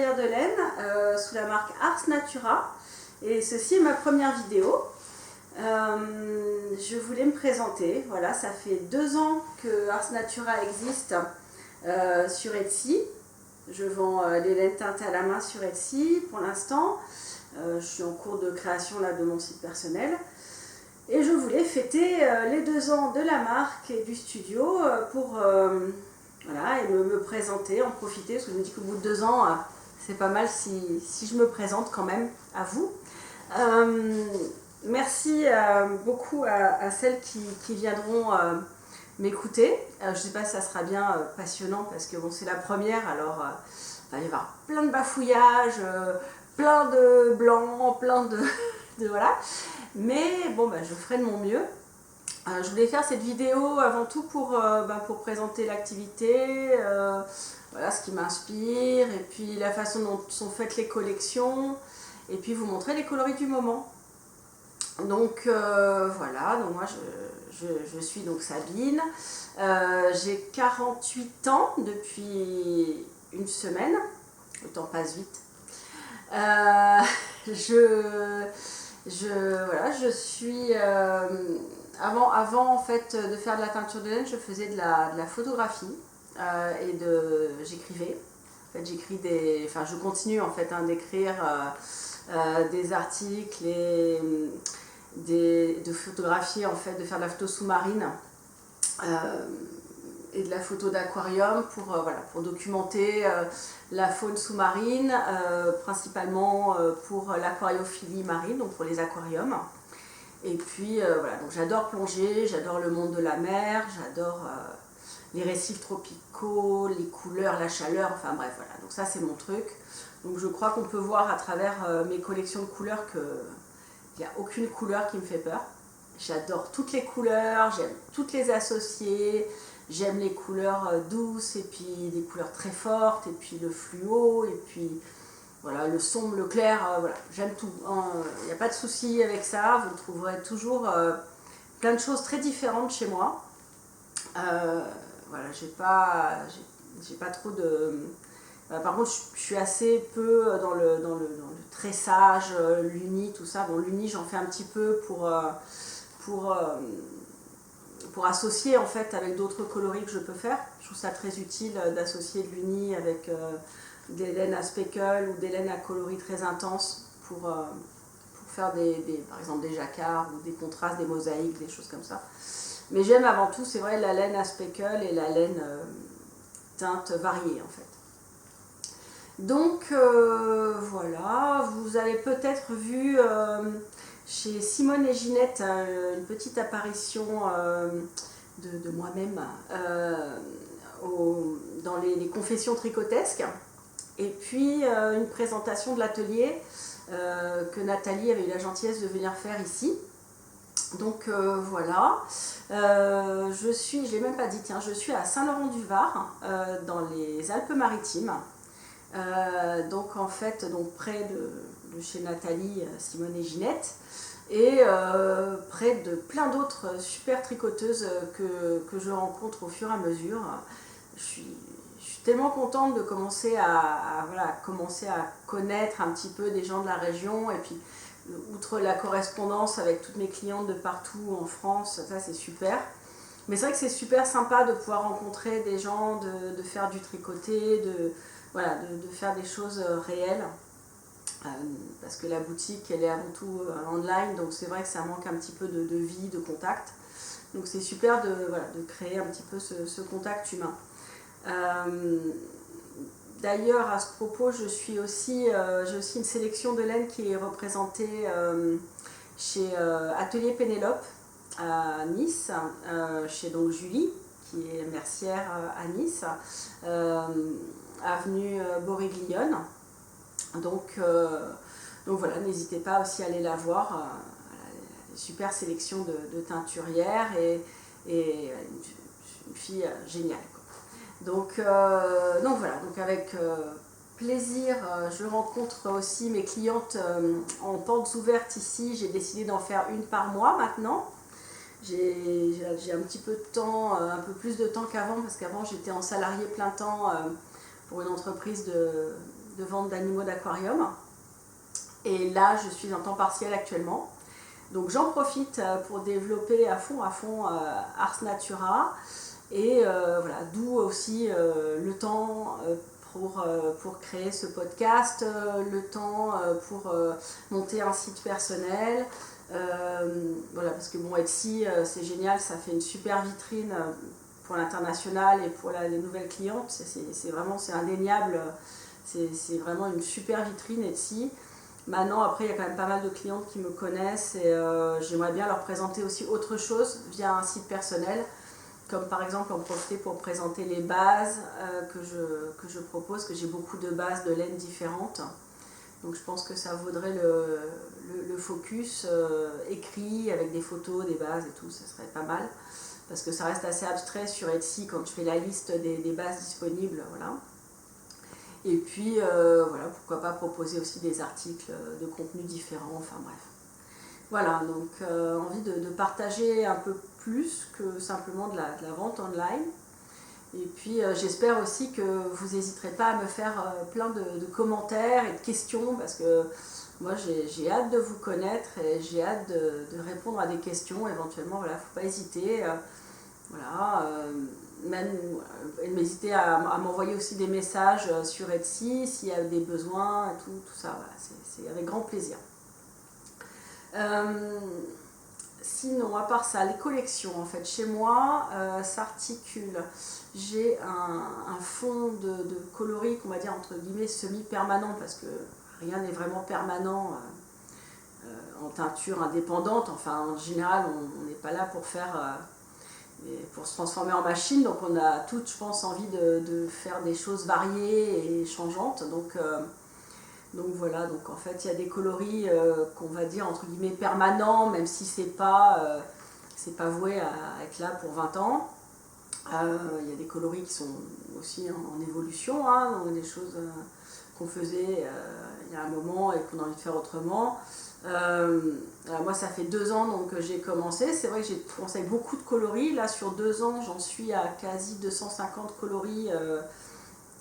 teinturière de laine sous la marque Ars Natura et ceci est ma première vidéo. Je voulais me présenter, voilà, ça fait 2 ans que Ars Natura existe sur Etsy. Je vends les laines teintées à la main sur Etsy pour l'instant. Je suis en cours de création là, de mon site personnel. Et je voulais fêter les 2 ans de la marque et du studio pour voilà, et me présenter, en profiter, parce que je me dis qu'au bout de 2 ans, c'est pas mal si je me présente quand même à vous. Merci beaucoup à celles qui viendront m'écouter. Je ne sais pas si ça sera bien passionnant, parce que bon, c'est la première, alors il va y avoir plein de bafouillages, plein de blancs, plein de voilà. Mais bon, je ferai de mon mieux. Je voulais faire cette vidéo avant tout pour présenter l'activité, voilà, ce qui m'inspire, et puis la façon dont sont faites les collections, et puis vous montrer les coloris du moment. Donc voilà, donc moi je suis donc Sabine, j'ai 48 ans depuis une semaine, le temps passe vite. Voilà, je suis avant en fait de faire de la teinture de laine, je faisais de la photographie et j'écrivais. En fait, je continue en fait d'écrire des articles et de photographier, en fait, de faire de la photo sous-marine et de la photo d'aquarium pour documenter la faune sous-marine, principalement pour l'aquariophilie marine, donc pour les aquariums. Et puis voilà, donc j'adore plonger, j'adore le monde de la mer, j'adore les récifs tropicaux, les couleurs, la chaleur, enfin bref, voilà, donc ça c'est mon truc. Donc je crois qu'on peut voir à travers mes collections de couleurs qu'il n'y a aucune couleur qui me fait peur. J'adore toutes les couleurs, j'aime toutes les associer, j'aime les couleurs douces et puis des couleurs très fortes, et puis le fluo, et puis voilà, le sombre, le clair, voilà, j'aime tout. Il n'y a pas de souci avec ça, vous trouverez toujours plein de choses très différentes chez moi. Voilà, j'ai pas trop de... par contre, je suis assez peu dans le tressage, l'uni, tout ça. Bon, l'uni, j'en fais un petit peu pour associer en fait avec d'autres coloris que je peux faire. Je trouve ça très utile d'associer de l'uni avec des laines à speckle ou des laines à coloris très intenses pour faire par exemple des jacquards ou des contrastes, des mosaïques, des choses comme ça. Mais j'aime avant tout, c'est vrai, la laine à speckle et la laine teinte variée en fait. Donc voilà, vous avez peut-être vu chez Simone et Ginette une petite apparition de moi-même dans les confessions tricotesques, et puis une présentation de l'atelier que Nathalie avait eu la gentillesse de venir faire ici. Donc voilà, je l'ai même pas dit, tiens, je suis à Saint-Laurent-du-Var, dans les Alpes-Maritimes. Donc en fait, près de chez Nathalie, Simone et Ginette, et près de plein d'autres super tricoteuses que je rencontre au fur et à mesure. Je suis tellement contente de commencer à connaître un petit peu des gens de la région, et puis outre la correspondance avec toutes mes clientes de partout en France, ça c'est super. Mais c'est vrai que c'est super sympa de pouvoir rencontrer des gens, de faire du tricoté, de faire des choses réelles, parce que la boutique elle est avant tout online, donc c'est vrai que ça manque un petit peu de vie, de contact, donc c'est super de créer un petit peu ce contact humain. D'ailleurs, à ce propos, j'ai aussi une sélection de laine qui est représentée chez Atelier Pénélope à Nice, chez donc Julie, qui est mercière à Nice, avenue Boriglione. Donc voilà, n'hésitez pas aussi à aller la voir. Une super sélection de teinturières et une fille géniale. Donc voilà, donc avec plaisir, je rencontre aussi mes clientes en portes ouvertes ici. J'ai décidé d'en faire une par mois maintenant. J'ai un petit peu de temps, un peu plus de temps qu'avant, parce qu'avant j'étais en salarié plein temps pour une entreprise de vente d'animaux d'aquarium. Et là, je suis en temps partiel actuellement. Donc j'en profite pour développer à fond Ars Natura. Et voilà, d'où aussi le temps pour créer ce podcast, le temps pour monter un site personnel. Voilà, parce que bon, Etsy, c'est génial, ça fait une super vitrine pour l'international et pour les nouvelles clientes. C'est vraiment, c'est indéniable, c'est vraiment une super vitrine Etsy. Maintenant, après, il y a quand même pas mal de clientes qui me connaissent et j'aimerais bien leur présenter aussi autre chose via un site personnel, comme par exemple en profiter pour présenter les bases que je propose, que j'ai beaucoup de bases de laine différentes. Donc je pense que ça vaudrait le focus écrit avec des photos, des bases et tout, ça serait pas mal. Parce que ça reste assez abstrait sur Etsy quand je fais la liste des bases disponibles. Voilà. Et puis, voilà, pourquoi pas proposer aussi des articles de contenu différents, enfin bref. Voilà, donc envie de partager un peu plus que simplement de la vente online. Et puis j'espère aussi que vous n'hésiterez pas à me faire plein de commentaires et de questions, parce que moi j'ai hâte de vous connaître et j'ai hâte de répondre à des questions. Éventuellement, voilà, faut pas hésiter. Voilà, même n'hésitez à m'envoyer aussi des messages sur Etsy s'il y a des besoins et tout ça, voilà, c'est avec grand plaisir. Sinon, à part ça, les collections, en fait, chez moi, s'articulent. J'ai un fond de coloris, qu'on va dire, entre guillemets, semi-permanent, parce que rien n'est vraiment permanent en teinture indépendante. Enfin, en général, on n'est pas là pour faire... pour se transformer en machine, donc on a toutes, je pense, envie de faire des choses variées et changeantes. Donc voilà, donc en fait il y a des coloris qu'on va dire entre guillemets permanents, même si c'est pas voué à être là pour 20 ans. Il y a des coloris qui sont aussi en évolution, hein, donc des choses qu'on faisait il y a un moment et qu'on a envie de faire autrement. Moi ça fait 2 ans donc, que j'ai commencé, c'est vrai que j'ai commencé avec beaucoup de coloris, là sur 2 ans j'en suis à quasi 250 coloris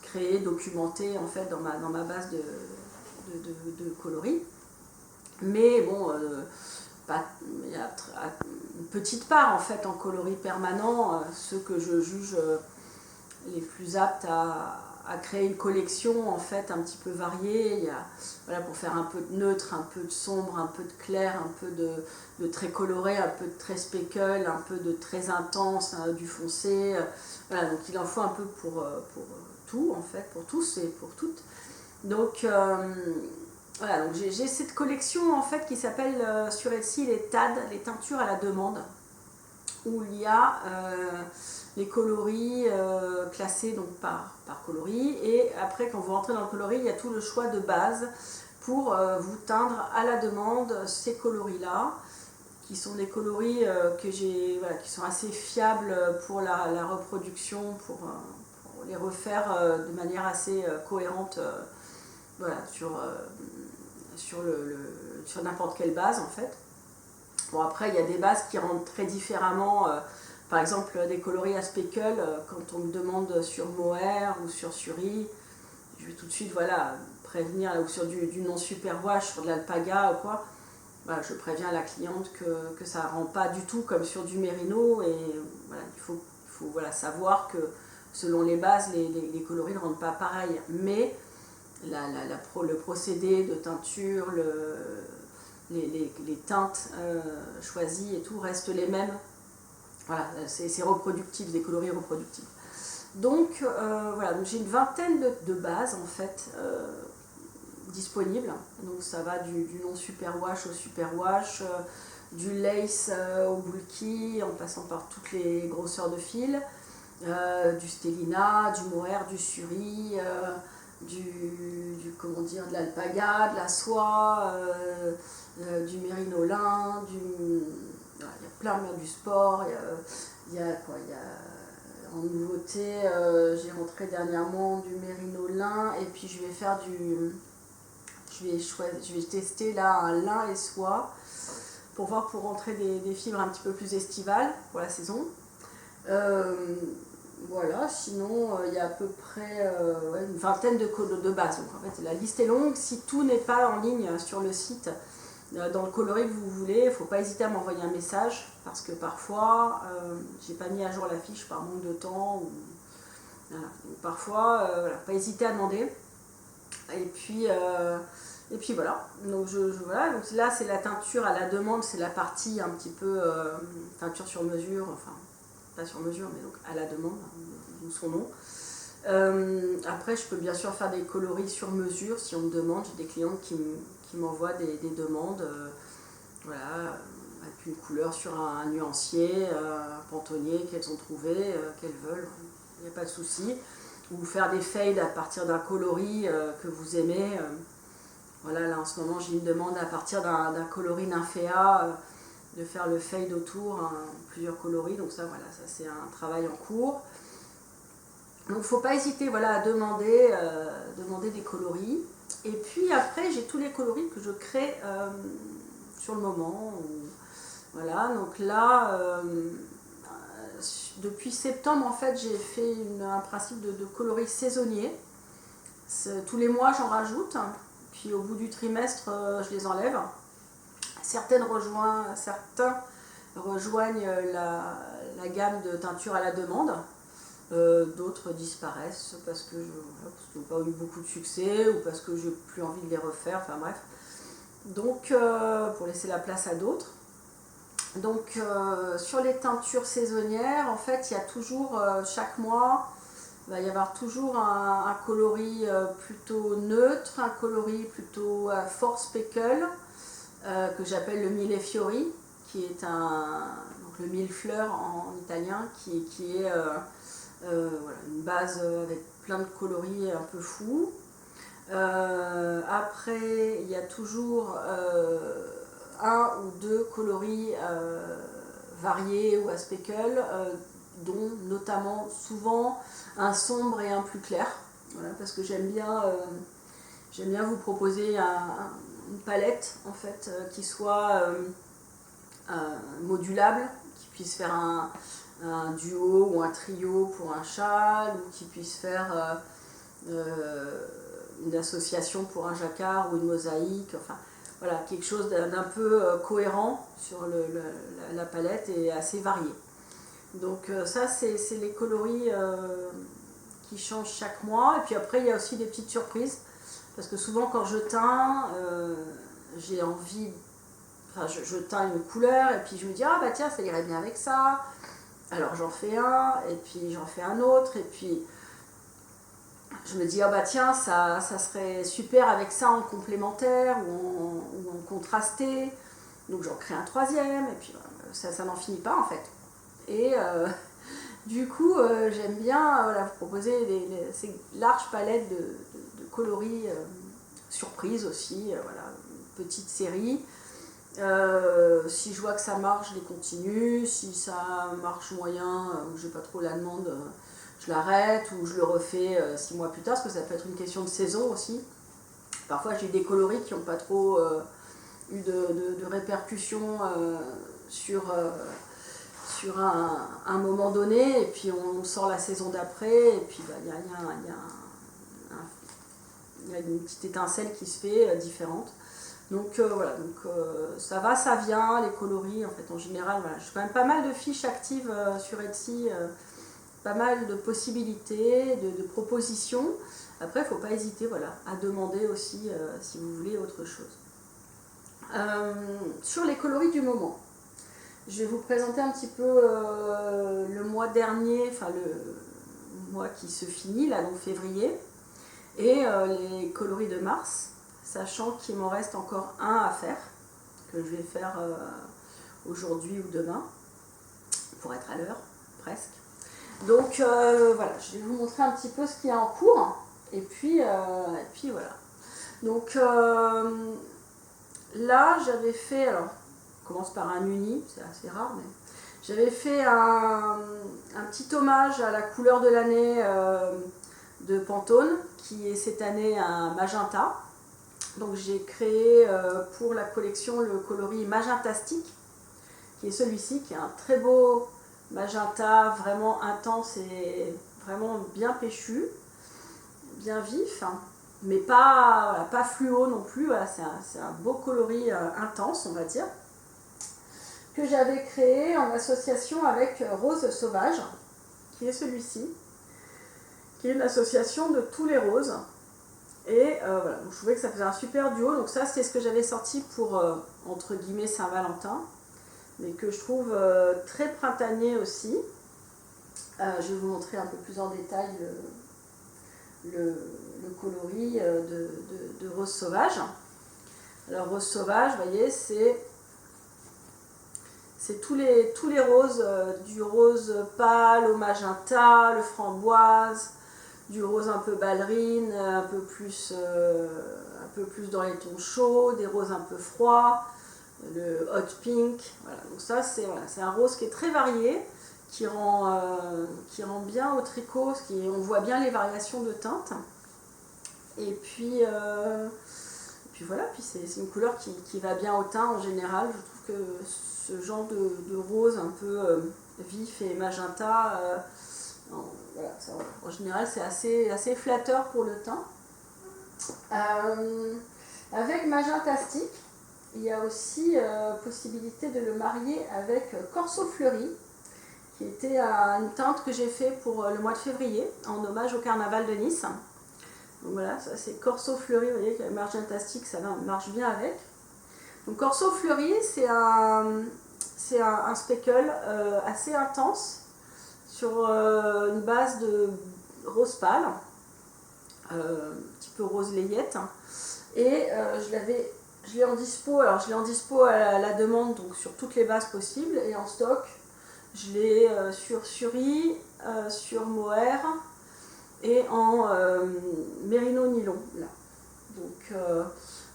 créés, documentés en fait dans ma base de coloris. Mais bon, il y a une petite part en fait en coloris permanent, ceux que je juge les plus aptes à créer une collection en fait un petit peu variée. Il y a, voilà, pour faire un peu de neutre, un peu de sombre, un peu de clair, un peu de très coloré, un peu de très speckle, un peu de très intense, du foncé. Voilà, donc il en faut un peu pour tout en fait, pour tous et pour toutes. Donc voilà, donc j'ai cette collection en fait qui s'appelle sur Etsy les TAD, les teintures à la demande, où il y a les coloris classés donc par coloris, et après quand vous rentrez dans le coloris, il y a tout le choix de base pour vous teindre à la demande ces coloris là, qui sont des coloris que j'ai, voilà, qui sont assez fiables pour la reproduction, pour les refaire de manière assez cohérente. Voilà, sur n'importe quelle base en fait. Bon, après il y a des bases qui rendent très différemment, par exemple des coloris à speckle, quand on me demande sur mohair ou sur suri, je vais tout de suite voilà, prévenir, ou sur du non superwash, sur de l'alpaga ou quoi, voilà, je préviens la cliente que ça ne rend pas du tout comme sur du mérino, et voilà, il faut voilà, savoir que selon les bases, les coloris ne rendent pas pareil, mais le procédé de teinture, les teintes choisies et tout restent les mêmes. Voilà, c'est reproductible, des coloris reproductibles. Donc voilà, donc j'ai une vingtaine de bases en fait disponibles. Donc ça va du non superwash au superwash, du lace au bulky, en passant par toutes les grosseurs de fil, du stélina, du mohair, du suri, comment dire, de l'alpaga, de la soie, du mérinolin, il y a plein du sport, il y a en nouveauté, j'ai rentré dernièrement du mérinolin, et puis je vais tester là un lin et soie pour voir, pour rentrer des fibres un petit peu plus estivales pour la saison. Voilà, sinon il y a à peu près ouais, une vingtaine de bases. Donc en fait la liste est longue. Si tout n'est pas en ligne sur le site, dans le coloris que vous voulez, il ne faut pas hésiter à m'envoyer un message parce que parfois j'ai pas mis à jour la fiche par manque de temps ou voilà. Donc, parfois voilà, pas hésiter à demander. Et puis voilà. Donc, voilà. Donc là c'est la teinture à la demande, c'est la partie un petit peu teinture sur mesure, enfin pas sur mesure mais donc à la demande, d'où son nom. Après je peux bien sûr faire des coloris sur mesure si on me demande. J'ai des clients qui m'envoient des demandes, voilà, avec une couleur sur un nuancier, un pantonnier qu'elles ont trouvé, qu'elles veulent, il n'y a pas de souci. Ou faire des fades à partir d'un coloris que vous aimez. Voilà, là en ce moment j'ai une demande à partir d'un coloris nymphéa, de faire le fade autour, hein, plusieurs coloris, donc ça voilà, ça c'est un travail en cours. Donc il ne faut pas hésiter voilà, à demander des coloris. Et puis après j'ai tous les coloris que je crée sur le moment. Voilà, donc là depuis septembre en fait j'ai fait un principe de coloris saisonnier. Tous les mois j'en rajoute, puis au bout du trimestre je les enlève. Certains rejoignent la gamme de teinture à la demande, d'autres disparaissent parce que n'ont pas eu beaucoup de succès ou parce que je n'ai plus envie de les refaire, enfin bref. Donc pour laisser la place à d'autres. Donc sur les teintures saisonnières, en fait il y a toujours, chaque mois, il va y avoir toujours un coloris plutôt neutre, un coloris plutôt fort speckle, que j'appelle le mille fiori, qui est donc le mille fleurs en italien, qui est voilà, une base avec plein de coloris un peu fous. Après, il y a toujours un ou deux coloris variés ou à speckle, dont notamment souvent un sombre et un plus clair. Voilà, parce que j'aime bien vous proposer une palette en fait qui soit modulable, qui puisse faire un duo ou un trio pour un châle, ou qui puisse faire une association pour un jacquard ou une mosaïque, enfin voilà, quelque chose d'un peu cohérent sur la palette et assez varié. Donc ça c'est les coloris qui changent chaque mois. Et puis après il y a aussi des petites surprises, parce que souvent quand je teins, j'ai envie, enfin je teins une couleur et puis je me dis ah bah tiens ça irait bien avec ça, alors j'en fais un et puis j'en fais un autre et puis je me dis ah bah tiens ça serait super avec ça en complémentaire ou en contrasté, donc j'en crée un troisième et puis ça n'en finit pas en fait. Et du coup j'aime bien voilà, vous proposer ces larges palettes de coloris surprises aussi, voilà, une petite série. Si je vois que ça marche, je les continue. Si ça marche moyen, ou j'ai pas trop la demande, je l'arrête ou je le refais 6 mois plus tard, parce que ça peut être une question de saison aussi. Parfois j'ai des coloris qui n'ont pas trop eu de répercussions sur un moment donné, et puis on sort la saison d'après, et puis il y a une petite étincelle qui se fait différente. Donc voilà, ça va, ça vient, les coloris en fait en général, voilà. J'ai quand même pas mal de fiches actives sur Etsy, pas mal de possibilités, de propositions. Après il ne faut pas hésiter voilà, à demander aussi si vous voulez autre chose. Sur les coloris du moment, je vais vous présenter un petit peu le mois dernier, enfin le mois qui se finit, là donc février, et les coloris de mars, sachant qu'il m'en reste encore un à faire, que je vais faire aujourd'hui ou demain, pour être à l'heure, presque. Donc voilà, je vais vous montrer un petit peu ce qu'il y a en cours, et puis voilà. Donc là, j'avais fait, alors, on commence par un uni, c'est assez rare, mais j'avais fait un petit hommage à la couleur de l'année de Pantone, qui est cette année un magenta. Donc j'ai créé pour la collection le coloris Magentastique, qui est celui-ci, qui est un très beau magenta vraiment intense et vraiment bien péchu, bien vif, hein, mais pas, voilà, pas fluo non plus. Voilà, c'est un beau coloris intense, on va dire, que j'avais créé en association avec Rose Sauvage, qui est celui-ci, qui est une association de tous les roses. Et voilà, donc je trouvais que ça faisait un super duo. Donc ça, c'est ce que j'avais sorti pour, entre guillemets, Saint-Valentin, mais que je trouve très printanier aussi. Je vais vous montrer un peu plus en détail le coloris de Rose Sauvage. Alors Rose Sauvage, vous voyez, c'est tous les roses, du rose pâle au magenta, le framboise, du rose un peu ballerine, un peu plus dans les tons chauds, des roses un peu froids, le hot pink. Voilà. Donc ça, c'est voilà, un rose qui est très varié, qui rend bien au tricot, on voit bien les variations de teintes. Et puis voilà, puis c'est une couleur qui va bien au teint en général. Je trouve que ce genre de rose un peu vif et magenta, voilà, en général, c'est assez flatteur pour le teint. Avec Magentastique, il y a aussi possibilité de le marier avec Corso Fleuri, qui était une teinte que j'ai fait pour le mois de février, en hommage au carnaval de Nice. Donc voilà, ça c'est Corso Fleuri, vous voyez que Magentastique, ça marche bien avec. Donc Corso Fleuri, c'est un speckle assez intense sur une base de rose pâle, un petit peu rose layette. Et je l'ai en dispo, alors je l'ai en dispo à la demande, donc sur toutes les bases possibles, et en stock, je l'ai sur Suri, sur Mohair et en Mérino Nylon. Là. Donc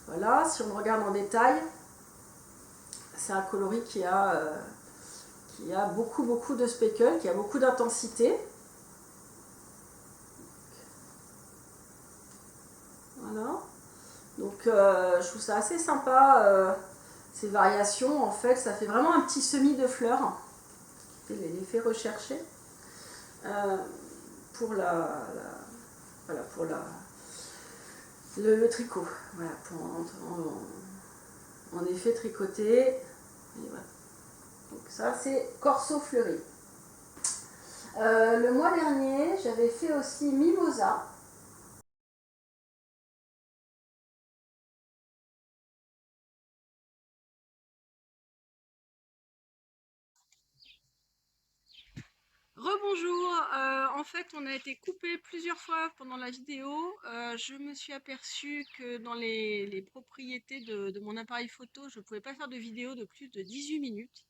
voilà, si on regarde en détail, c'est un coloris qui a beaucoup de speckle, qui a beaucoup d'intensité. Voilà. Donc je trouve ça assez sympa, ces variations. En fait, ça fait vraiment un petit semis de fleurs, qui fait l'effet recherché euh, pour voilà, pour le tricot. Voilà, pour en effet tricoté. Et voilà. Donc ça, c'est Corso Fleuri. Le mois dernier, j'avais fait aussi Mimosa. Rebonjour, en fait on a été coupé plusieurs fois pendant la vidéo. Je me suis aperçue que dans les propriétés de mon appareil photo, je ne pouvais pas faire de vidéo de plus de 18 minutes.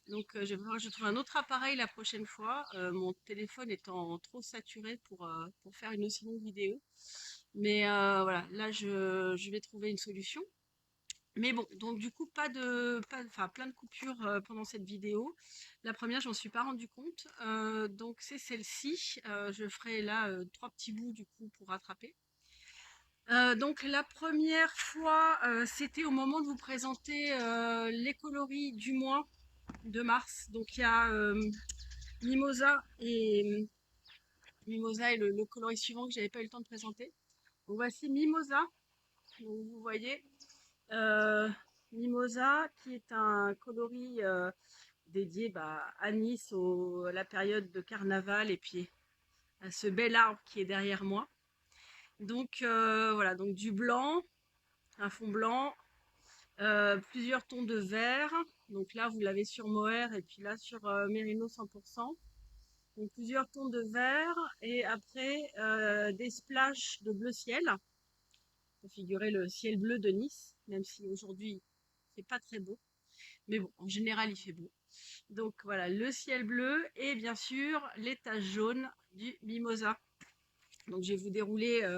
Donc je trouve un autre appareil la prochaine fois, mon téléphone étant trop saturé pour faire une aussi longue vidéo. Mais voilà, là je vais trouver une solution. Mais bon, donc du coup, enfin, plein de coupures pendant cette vidéo. La première, j'en suis pas rendu compte. Donc c'est celle-ci. Je ferai là trois petits bouts du coup pour rattraper. Donc la première fois, c'était au moment de vous présenter les coloris du mois de mars. Donc il y a Mimosa et le coloris suivant que j'avais pas eu le temps de présenter. Donc voici Mimosa. Donc, vous voyez, euh, Mimosa, qui est un coloris dédié à Nice, à la période de carnaval, et puis à ce bel arbre qui est derrière moi. Donc voilà, donc du blanc, un fond blanc, plusieurs tons de vert. Donc là, vous l'avez sur Mohair et puis là sur Mérino 100%. Donc plusieurs tons de vert et après des splashes de bleu ciel pour figurer le ciel bleu de Nice, même si aujourd'hui c'est pas très beau. Mais bon, en général, il fait beau. Donc voilà, le ciel bleu et bien sûr les taches jaunes du mimosa. Donc je vais vous dérouler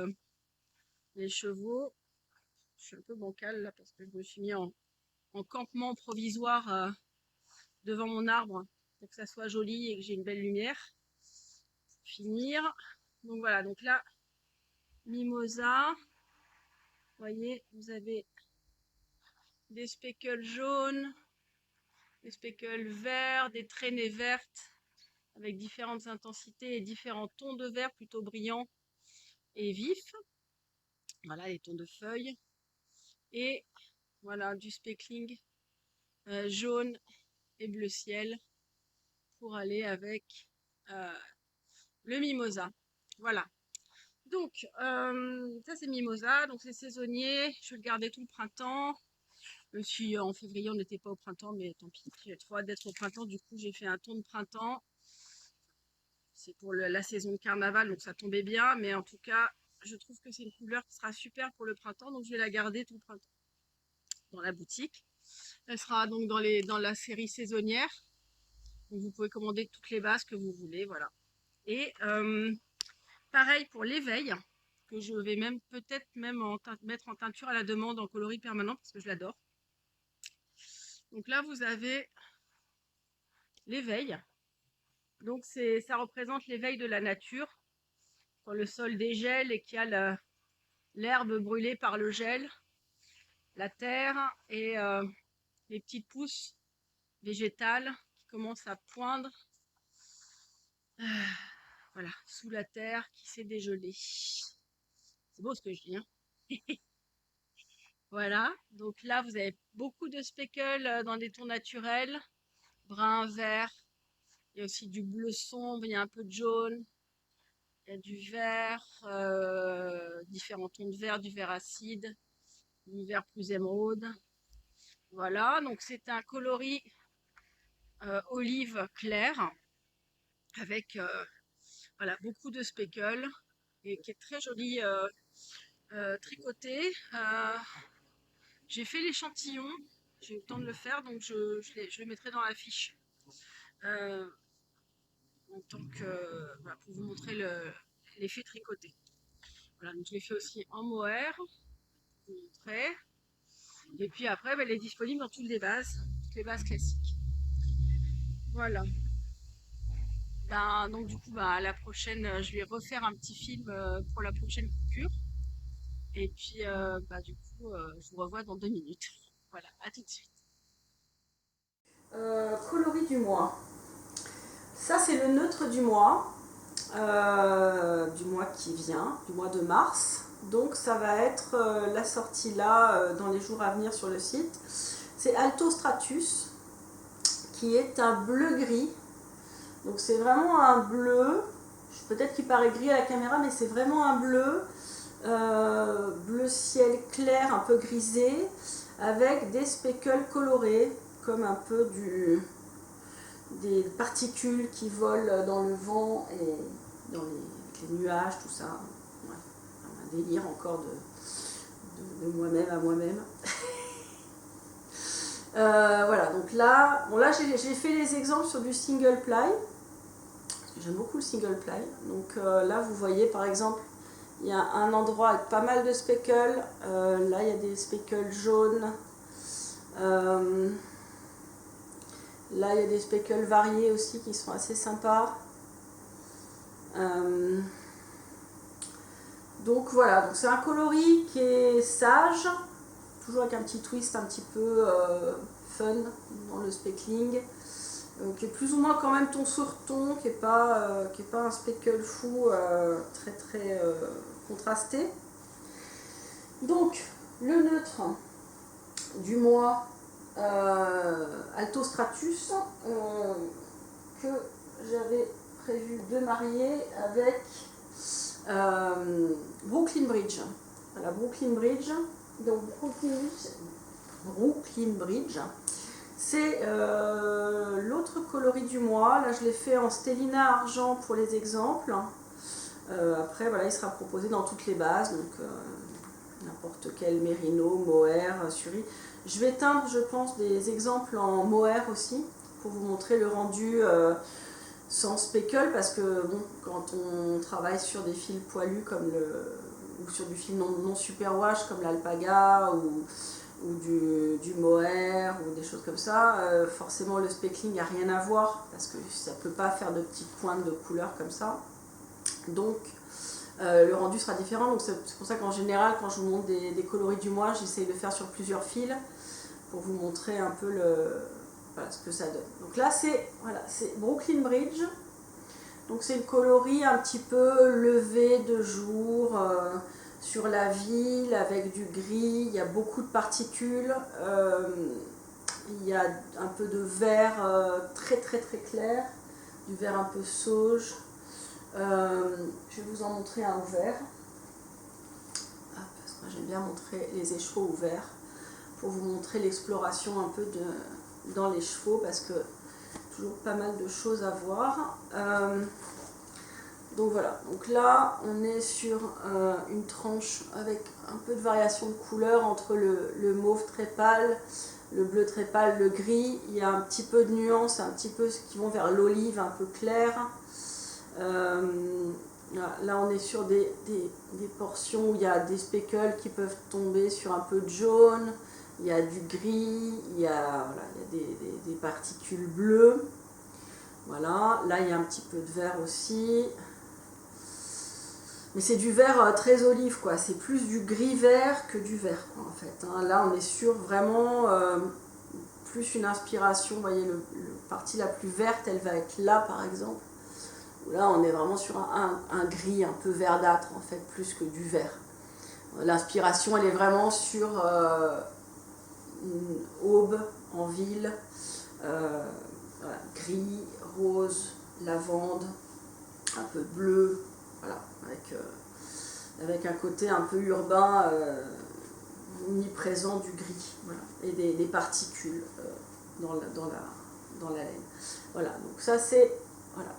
les chevaux. Je suis un peu bancale là parce que je me suis mis en campement provisoire devant mon arbre pour que ça soit joli et que j'ai une belle lumière. Pour finir. Donc voilà, donc là, mimosa. Vous voyez, vous avez des speckles jaunes, des speckles verts, des traînées vertes. avec différentes intensités et différents tons de vert plutôt brillants et vifs. Voilà les tons de feuilles. Et voilà du speckling jaune et bleu ciel pour aller avec euh, le mimosa. Voilà. Donc, ça c'est mimosa, donc c'est saisonnier. Je vais le garder tout le printemps. Même si en février on n'était pas au printemps, mais tant pis. J'ai trop hâte d'être au printemps, du coup j'ai fait un ton de printemps. C'est pour la saison de carnaval, donc ça tombait bien. Mais en tout cas, je trouve que c'est une couleur qui sera super pour le printemps, donc je vais la garder tout le printemps dans la boutique. Elle sera donc dans la série saisonnière. Donc vous pouvez commander toutes les bases que vous voulez, voilà. Et pareil pour l'éveil, que je vais même peut-être même mettre en teinture à la demande en coloris permanent parce que je l'adore. Donc là vous avez l'éveil. Donc ça représente l'éveil de la nature. Quand le sol dégèle et qu'il y a l'herbe brûlée par le gel, la terre et les petites pousses végétales qui commencent à poindre, voilà, sous la terre qui s'est dégelée. C'est beau ce que je dis, hein. Voilà, donc là vous avez beaucoup de speckles dans des tons naturels, brun, vert, il y a aussi du bleu sombre, il y a un peu de jaune, il y a du vert, différents tons de vert, du vert acide, du vert plus émeraude. Voilà, donc c'est un coloris olive clair avec voilà, beaucoup de speckles et qui est très joli tricoté. J'ai fait l'échantillon, j'ai eu le temps de le faire, donc je le mettrai dans la fiche. Euh, en tant que voilà, pour vous montrer l'effet tricoté. Voilà, donc je l'ai fait aussi en mohair, pour vous montrer. Et puis après, elle est disponible dans toutes les bases classiques. Voilà. Ben, donc du coup, ben, à la prochaine, je vais refaire un petit film pour la prochaine coupure. Et puis, bah, du coup, je vous revois dans 2 minutes. Voilà, à tout de suite. Coloris du mois. Ça, c'est le neutre du mois qui vient, du mois de mars. Donc, ça va être la sortie là dans les jours à venir sur le site. C'est Alto Stratus, qui est un bleu-gris. Donc, c'est vraiment un bleu. Peut-être qu'il paraît gris à la caméra, mais c'est vraiment un bleu. Bleu ciel clair, un peu grisé, avec des speckles colorés, comme un peu des particules qui volent dans le vent et dans les nuages, tout ça. Ouais. Un délire encore de moi-même à moi-même. Voilà, donc là, bon là j'ai fait les exemples sur du single ply, parce que j'aime beaucoup le single ply. Donc là, vous voyez par exemple, il y a un endroit avec pas mal de speckles. Là, il y a des speckles jaunes. Là, il y a des speckles variés aussi qui sont assez sympas. Donc voilà, donc c'est un coloris qui est sage, toujours avec un petit twist un petit peu fun dans le speckling, qui est plus ou moins quand même ton sur ton, qui est pas un speckle fou très très contrasté. Donc le neutre du mois Alto Stratus que j'avais prévu de marier avec Brooklyn Bridge. Voilà, Brooklyn Bridge. Donc Brooklyn Bridge, c'est l'autre coloris du mois. Là, je l'ai fait en stellina argent pour les exemples. Après, voilà, il sera proposé dans toutes les bases, donc n'importe quel mérino, mohair, surri. Je vais teindre, je pense, des exemples en mohair aussi, pour vous montrer le rendu sans speckle, parce que bon, quand on travaille sur des fils poilus comme ou sur du fil non superwash comme l'alpaga ou du mohair ou des choses comme ça, forcément le speckling n'a rien à voir parce que ça ne peut pas faire de petites pointes de couleur comme ça. Donc le rendu sera différent. Donc c'est pour ça qu'en général, quand je vous montre des coloris du mois, j'essaye de faire sur plusieurs fils pour vous montrer un peu voilà, ce que ça donne. Donc là, c'est Brooklyn Bridge. Donc c'est une coloris un petit peu levé de jour sur la ville avec du gris, il y a beaucoup de particules, il y a un peu de vert très clair, du vert un peu sauge. Je vais vous en montrer un ouvert. Parce que j'aime bien montrer les écheveaux ouverts pour vous montrer l'exploration un peu dans les chevaux parce que toujours pas mal de choses à voir. Donc voilà, donc là on est sur une tranche avec un peu de variation de couleur entre le mauve très pâle, le bleu très pâle, le gris. Il y a un petit peu de nuances, un petit peu qui vont vers l'olive un peu clair. Là on est sur des portions où il y a des speckles qui peuvent tomber sur un peu de jaune, il y a du gris, il y a des particules bleues. Voilà, là il y a un petit peu de vert aussi. Mais c'est du vert très olive, quoi. C'est plus du gris-vert que du vert, quoi, en fait. Là, on est sur vraiment plus une inspiration. Vous voyez, la partie la plus verte, elle va être là, par exemple. Là, on est vraiment sur un gris un peu verdâtre, en fait, plus que du vert. L'inspiration, elle est vraiment sur une aube en ville. Voilà, gris, rose, lavande, un peu bleu. Voilà, avec un côté un peu urbain omniprésent du gris, voilà, et des particules dans la laine. Voilà, donc ça c'est voilà,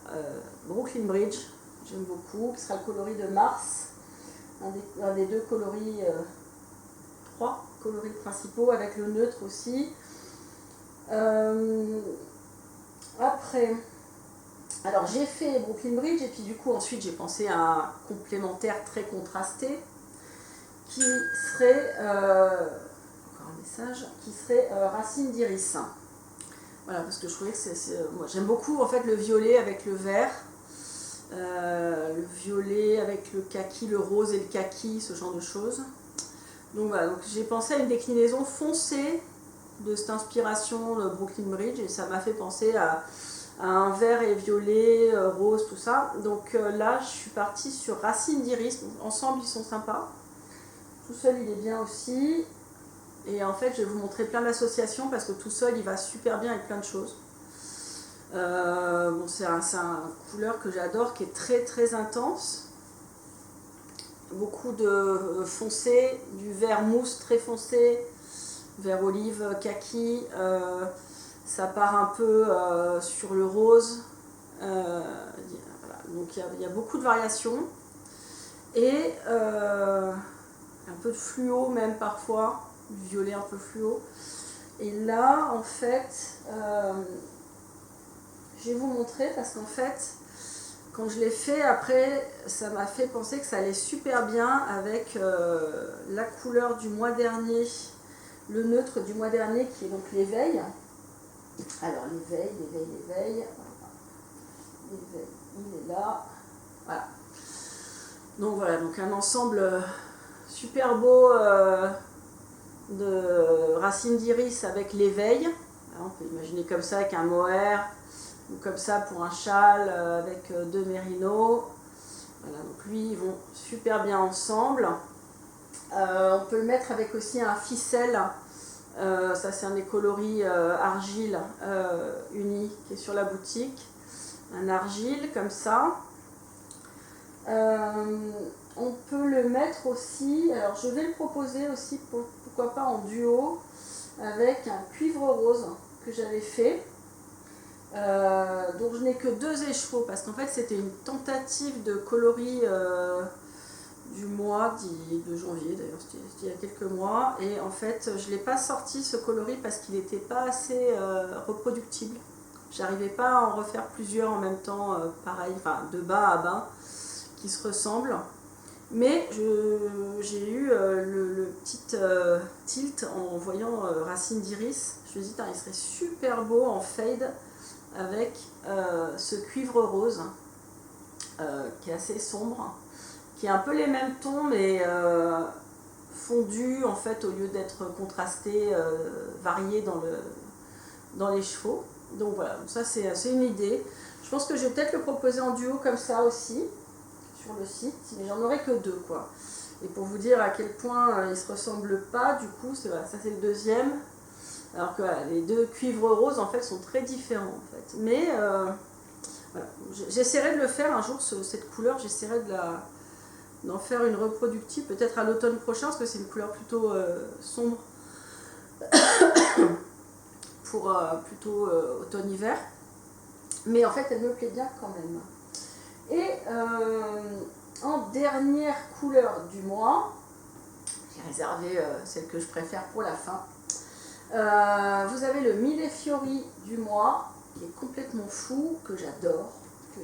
Brooklyn Bridge, j'aime beaucoup, qui sera le coloris de Mars, un des deux coloris, trois coloris principaux, avec le neutre aussi. Après, alors j'ai fait Brooklyn Bridge et puis du coup ensuite j'ai pensé à un complémentaire très contrasté qui serait, encore un message, qui serait Racine d'Iris. Voilà, parce que je trouvais que moi j'aime beaucoup en fait le violet avec le vert, le violet avec le kaki, le rose et le kaki, ce genre de choses. Donc voilà, donc j'ai pensé à une déclinaison foncée de cette inspiration de Brooklyn Bridge et ça m'a fait penser à un vert et violet, rose, tout ça. Donc là, je suis partie sur Racine d'Iris. Ensemble, ils sont sympas. Tout seul, il est bien aussi. Et en fait, je vais vous montrer plein d'associations parce que tout seul, il va super bien avec plein de choses. Bon, c'est un couleur que j'adore, qui est très intense. Beaucoup de foncé, du vert mousse très foncé, vert olive, kaki. Ça part un peu sur le rose. Voilà. Donc il y a beaucoup de variations. Et un peu de fluo même parfois, du violet un peu fluo. Et là, en fait, je vais vous montrer parce qu'en fait, quand je l'ai fait, après, ça m'a fait penser que ça allait super bien avec la couleur du mois dernier, le neutre du mois dernier qui est donc l'éveil. Alors l'éveil, il est là. Voilà. Donc voilà, donc un ensemble super beau de racines d'iris avec l'éveil. On peut imaginer comme ça avec un mohair, ou comme ça pour un châle avec deux mérinos. Voilà, donc lui, ils vont super bien ensemble. On peut le mettre avec aussi un ficelle. Ça c'est un des coloris argile uni qui est sur la boutique. Un argile comme ça. On peut le mettre aussi, alors je vais le proposer aussi, pourquoi pas en duo, avec un cuivre rose que j'avais fait. Donc je n'ai que 2 écheveaux parce qu'en fait c'était une tentative de coloris du mois de janvier, d'ailleurs c'était il y a quelques mois, et en fait je ne l'ai pas sorti ce coloris parce qu'il n'était pas assez reproductible. J'arrivais pas à en refaire plusieurs en même temps, pareil, enfin de bas à bas, qui se ressemblent. Mais j'ai eu le petit tilt en voyant Racine d'Iris. Je me suis dit, il serait super beau en fade avec ce cuivre rose qui est assez sombre, qui est un peu les mêmes tons mais fondu en fait au lieu d'être contrasté, varié dans les chevaux. Donc voilà, ça c'est une idée. Je pense que je vais peut-être le proposer en duo comme ça aussi, sur le site, mais j'en aurai que 2 quoi. Et pour vous dire à quel point ils ne se ressemblent pas, du coup, voilà, ça c'est le deuxième. Alors que voilà, les 2 cuivres roses en fait sont très différents en fait. Mais voilà, j'essaierai de le faire un jour, cette couleur, j'essaierai d'en faire une reproductive, peut-être à l'automne prochain, parce que c'est une couleur plutôt sombre pour plutôt automne-hiver. Mais en fait, elle me plaît bien quand même. Et en dernière couleur du mois, j'ai réservé celle que je préfère pour la fin. Vous avez le Millefiori du mois, qui est complètement fou, que j'adore, que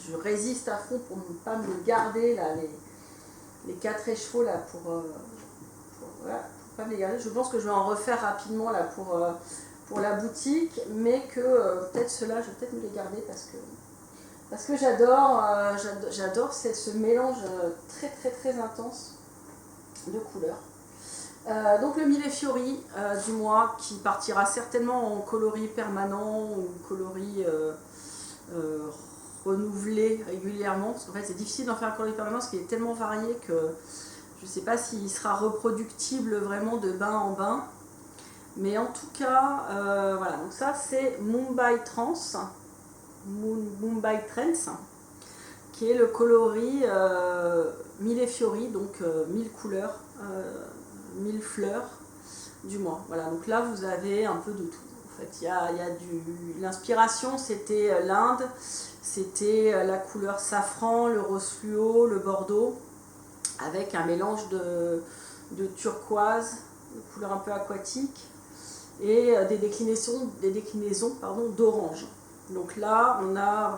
je résiste à fond pour ne pas me garder là, les 4 écheveaux là, voilà, pour pas me les garder. Je pense que je vais en refaire rapidement là, pour la boutique, mais que peut-être ceux-là, je vais peut-être me les garder parce que j'adore ce mélange très très très intense de couleurs. Donc le Millefiori du mois qui partira certainement en coloris permanent ou coloris renouvelé régulièrement, parce qu'en fait c'est difficile d'en faire un coloris permanent parce qu'il est tellement varié que je ne sais pas s'il sera reproductible vraiment de bain en bain. Mais en tout cas, voilà, donc ça c'est Mumbai Trance, Mumbai Trance, qui est le coloris Millefiori, donc 1000 couleurs, 1000 fleurs du mois. Voilà, donc là vous avez un peu de tout. En fait, il y a l'inspiration, c'était l'Inde, c'était la couleur safran, le rose fluo, le bordeaux, avec un mélange de turquoise, de couleurs un peu aquatiques, et des déclinaisons d'orange. Donc là, on a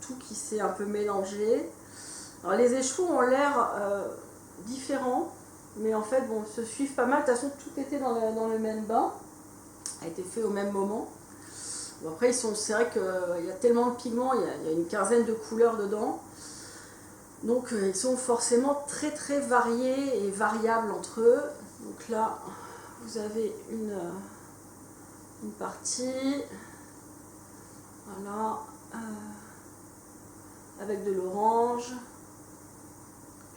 tout qui s'est un peu mélangé. Alors les écheveaux ont l'air différents, mais en fait, bon, ils se suivent pas mal. De toute façon, tout était dans le même bain, a été fait au même moment. Bon, après, c'est vrai qu'il y a tellement de pigments, il y a une quinzaine de couleurs dedans. Donc ils sont forcément très très variés et variables entre eux. Donc là, vous avez une partie, voilà, avec de l'orange,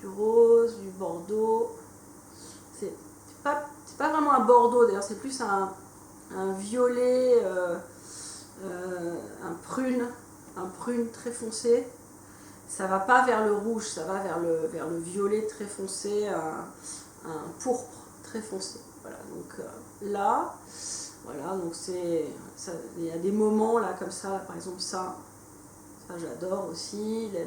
du rose, du bordeaux. C'est pas vraiment un bordeaux d'ailleurs, c'est plus un violet, un prune très foncé. Ça va pas vers le rouge, ça va vers le violet très foncé, un pourpre très foncé. Voilà, donc là, voilà, donc il y a des moments là comme ça, par exemple ça j'adore aussi. Là,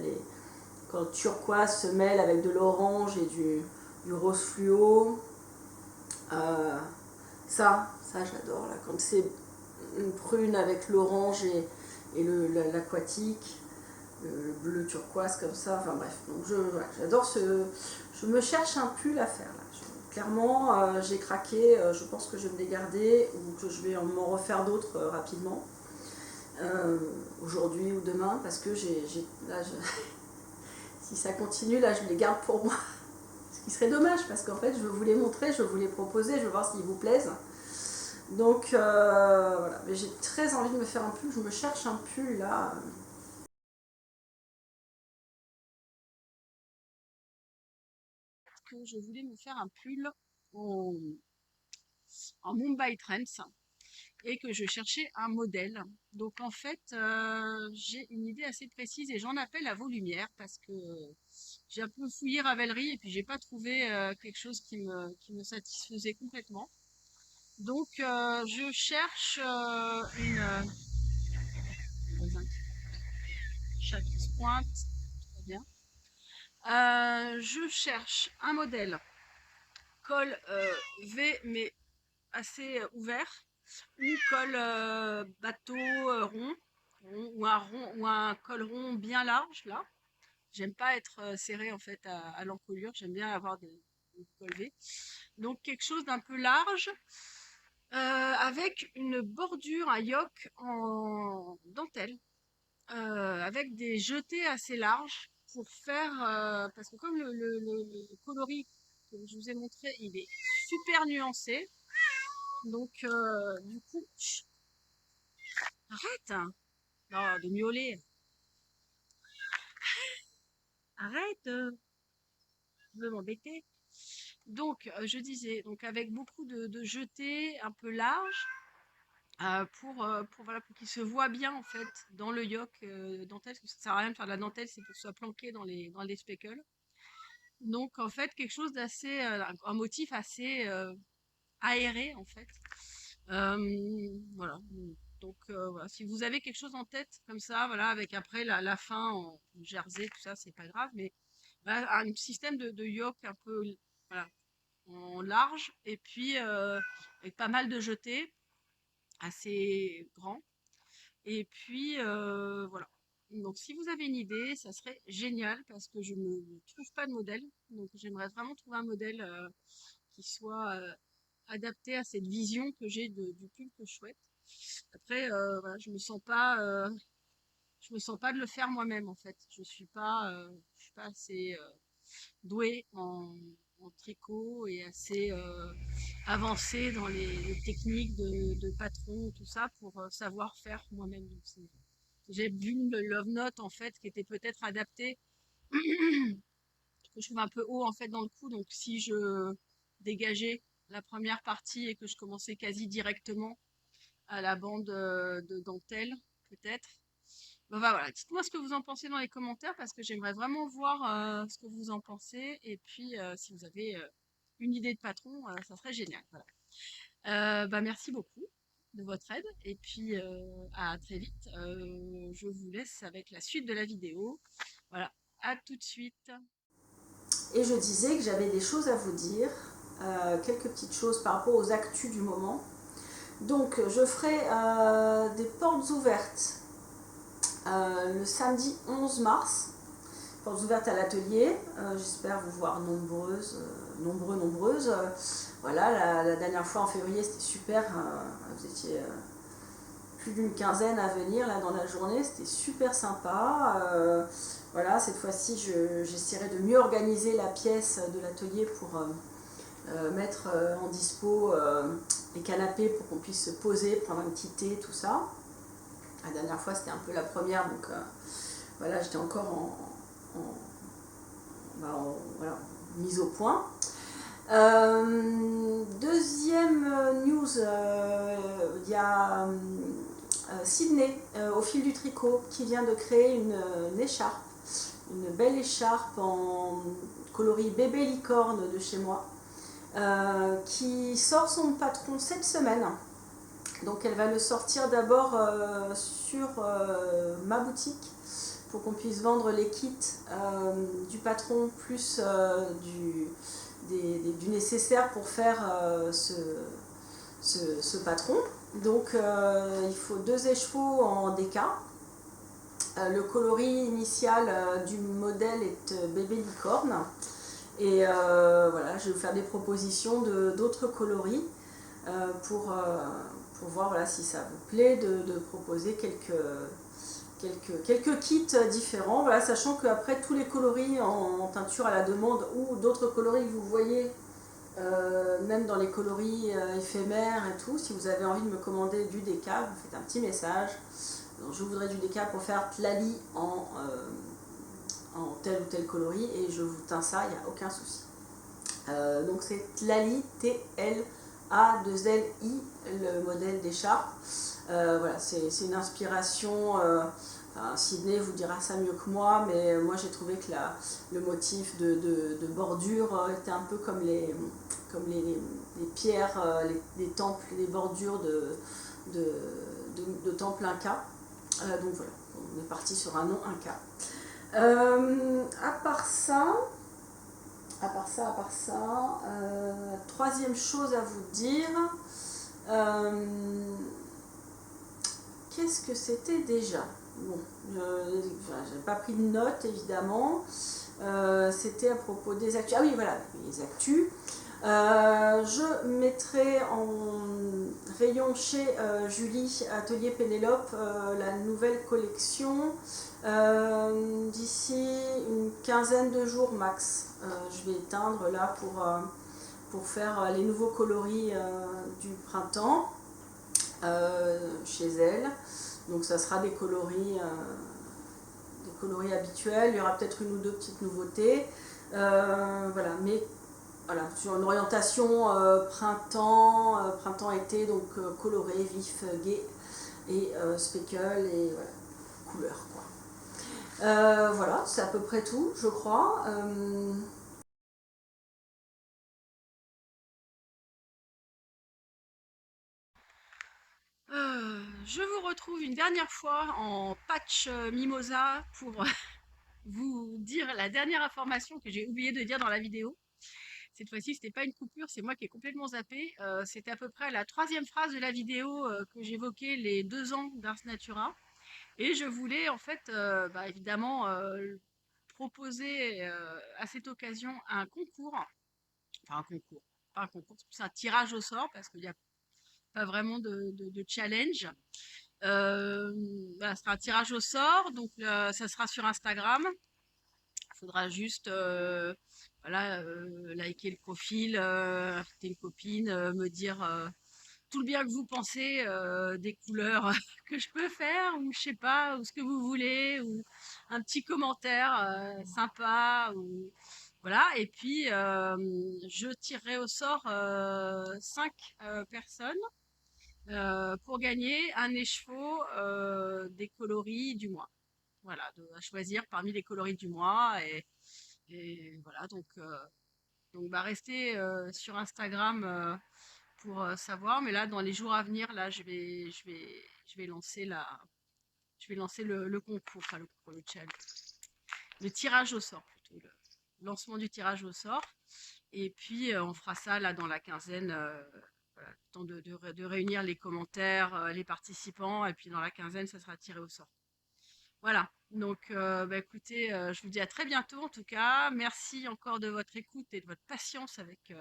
quand le turquoise se mêle avec de l'orange et du rose fluo, ça j'adore là, quand c'est une prune avec l'orange et l'aquatique, le bleu turquoise comme ça, enfin bref, donc j'adore je me cherche un pull à faire là. Clairement, j'ai craqué, je pense que je vais me les garder ou que je vais m'en refaire d'autres rapidement, aujourd'hui ou demain, parce que si ça continue, là je les garde pour moi. Ce qui serait dommage, parce qu'en fait je veux vous les montrer, je veux vous les proposer, je veux voir s'ils vous plaisent. Donc voilà, mais j'ai très envie de me faire un pull, je me cherche un pull là. Que je voulais me faire un pull en, en Mumbai Trends et que je cherchais un modèle. Donc en fait, j'ai une idée assez précise et j'en appelle à vos lumières parce que j'ai un peu fouillé Ravelry et puis j'ai pas trouvé quelque chose qui me satisfaisait complètement. Donc je cherche une chat qui se pointe, très bien. Je cherche un modèle col V mais assez ouvert ou col bateau rond ou un col rond bien large là. J'aime pas être serré en fait à l'encolure, j'aime bien avoir des cols V. Donc quelque chose d'un peu large avec une bordure à yoke en dentelle avec des jetés assez larges pour faire parce que comme le coloris que je vous ai montré, il est super nuancé. Donc du coup, chut, arrête, hein. Non, de miauler. Arrête, tu veux m'embêter. Donc, je disais, donc avec beaucoup de jetés un peu larges, voilà, pour qu'il se voit bien en fait dans le yoke dentelle, parce que ça sert à rien de faire de la dentelle, c'est pour que ce soit planqué dans les speckles. Donc en fait quelque chose d'assez, un motif assez aéré en fait. Voilà. Donc voilà, si vous avez quelque chose en tête comme ça, voilà, avec après la fin en jersey, tout ça, c'est pas grave, mais voilà, un système de yoke un peu, voilà, en large, et puis avec pas mal de jetés, assez grands. Et puis voilà. Donc si vous avez une idée, ça serait génial parce que je ne trouve pas de modèle. Donc j'aimerais vraiment trouver un modèle qui soit adapté à cette vision que j'ai du pull que je souhaite. Après, voilà, je me sens pas de le faire moi-même en fait. Je suis pas assez douée en tricot et assez avancée dans les techniques de patron, tout ça, pour savoir faire moi-même. J'ai vu une love note en fait qui était peut-être adaptée, que je trouve un peu haut en fait dans le cou. Donc si je dégageais la première partie et que je commençais quasi directement à la bande de dentelle, peut-être. Bon, bah, voilà, dites-moi ce que vous en pensez dans les commentaires parce que j'aimerais vraiment voir ce que vous en pensez. Et puis si vous avez une idée de patron, ça serait génial. Voilà. Bah, merci beaucoup de votre aide et puis à très vite. Je vous laisse avec la suite de la vidéo. Voilà, à tout de suite. Et je disais que j'avais des choses à vous dire, quelques petites choses par rapport aux actus du moment. Donc je ferai des portes ouvertes le samedi 11 mars, portes ouvertes à l'atelier. J'espère vous voir nombreuses. Voilà, la dernière fois en février c'était super, vous étiez plus d'une quinzaine à venir là dans la journée, c'était super sympa. Voilà, cette fois-ci j'essaierai de mieux organiser la pièce de l'atelier pour mettre en dispo les canapés pour qu'on puisse se poser, prendre un petit thé, tout ça. La dernière fois c'était un peu la première, donc voilà, j'étais encore voilà, mise au point. Deuxième news, il y a Sydney au fil du tricot qui vient de créer une écharpe, une belle écharpe en coloris bébé licorne de chez moi, qui sort son patron cette semaine. Donc elle va le sortir d'abord sur ma boutique pour qu'on puisse vendre les kits du patron plus du nécessaire pour faire ce patron. Donc il faut 2 écheveaux en DK. Le coloris initial du modèle est bébé licorne. Et voilà, je vais vous faire des propositions d'autres coloris pour voir voilà, si ça vous plaît de proposer quelques kits différents, voilà, sachant qu'après tous les coloris en teinture à la demande ou d'autres coloris que vous voyez, même dans les coloris éphémères et tout, si vous avez envie de me commander du DK, vous faites un petit message. Donc, je voudrais du DK pour faire Tlali en tel ou tel coloris et je vous teins ça, il n'y a aucun souci. Donc c'est Tlali, T-L-A-2-L-I, le modèle d'écharpe. Voilà, c'est une inspiration. Sydney vous dira ça mieux que moi, mais moi j'ai trouvé que le motif de bordure était un peu comme les pierres, les temples, les bordures de temples Inca. Donc voilà, on est parti sur un nom Inca. À part ça, troisième chose à vous dire, qu'est-ce que c'était déjà? Bon, j'ai pas pris de notes évidemment. C'était à propos des actus. Ah oui, voilà, les actus. Je mettrai en rayon chez Julie Atelier Pénélope la nouvelle collection d'ici une quinzaine de jours max. Je vais éteindre là pour faire les nouveaux coloris du printemps chez elle. Donc ça sera des coloris habituels. Il y aura peut-être une ou deux petites nouveautés. Voilà, mais voilà, sur une orientation printemps-été, donc coloré, vif, gai et speckle et voilà, couleur quoi. Voilà, c'est à peu près tout, je crois. Je vous retrouve une dernière fois en patch mimosa pour vous dire la dernière information que j'ai oublié de dire dans la vidéo. Cette fois-ci, c'était pas une coupure, c'est moi qui ai complètement zappé. C'était à peu près la troisième phrase de la vidéo que j'évoquais les 2 ans d'Ars Natura. Et je voulais en fait, évidemment, proposer à cette occasion un concours, enfin un concours, pas un concours, c'est plus un tirage au sort parce qu'il n'y a pas vraiment de challenge. Voilà, ce sera un tirage au sort, donc ça sera sur Instagram. Il faudra juste voilà, liker le profil, inviter une copine, me dire tout le bien que vous pensez des couleurs que je peux faire, ou je sais pas, ou ce que vous voulez, ou un petit commentaire sympa, ou voilà. Et puis je tirerai au sort 5 personnes pour gagner un écheveau des coloris du mois. Voilà, à choisir parmi les coloris du mois. Et voilà, donc restez sur Instagram pour savoir. Mais là, dans les jours à venir, là, je vais lancer le concours, enfin le concours, le challenge, le tirage au sort plutôt, le lancement du tirage au sort. Et puis on fera ça là dans la quinzaine. Voilà, le temps de réunir les commentaires, les participants, et puis dans la quinzaine, ça sera tiré au sort. Voilà, donc écoutez, je vous dis à très bientôt en tout cas. Merci encore de votre écoute et de votre patience avec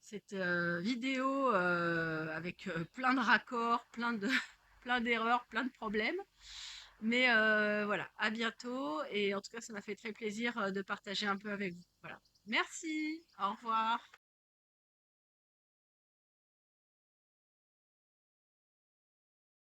cette vidéo avec plein de raccords, plein d'erreurs, plein de problèmes. Mais voilà, à bientôt et en tout cas, ça m'a fait très plaisir de partager un peu avec vous. Voilà. Merci, au revoir.